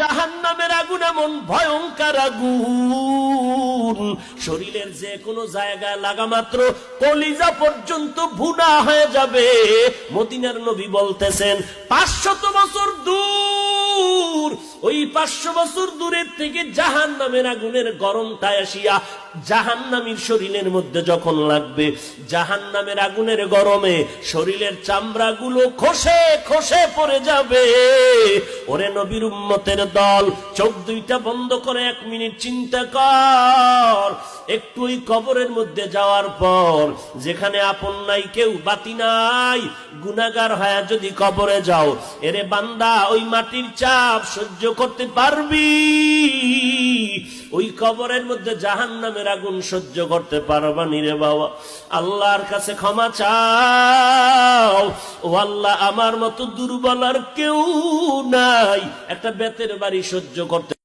জাহান্নামের আগুন এমন ভয়ঙ্কর আগুন, শরীরের যে কোনো জায়গায় লাগা মাত্র কলিজা পর্যন্ত ভুনা হয়ে যাবে। মদিনার নবী বলতেছেন 500 বছর দূর, ওই 500 বছর দূরের থেকে জাহান্নামের আগুনের গরমটা আসিয়া জাহান্নামীর শরীরের মধ্যে যখন লাগবে, জাহান্নামের আগুনের গরমে শরীরের চামড়াগুলো খসে খসে পড়ে যাবে। ওরে নবীর উম্মতের দল, চোখ দুইটা বন্ধ করে 1 মিনিট চিন্তা কর। একটু ওই কবরের মধ্যে যাওয়ার পর, যেখানে আপন নাই, কেউ বাতি নাই, গুনাহগার হয়ে যদি কবরে যাও, এরে বান্দা ওই মাটির চাপ সহ্য করতে পারবি? ওই কবরের মধ্যে জাহান্নামের আগুন সহ্য করতে পারবা নি রে বাবা? আল্লাহর কাছে ক্ষমা চাও, ও আল্লাহ আমার মতো দুর্বল আর কেউ নাই, একটা বেতের বাড়ি সহ্য করতে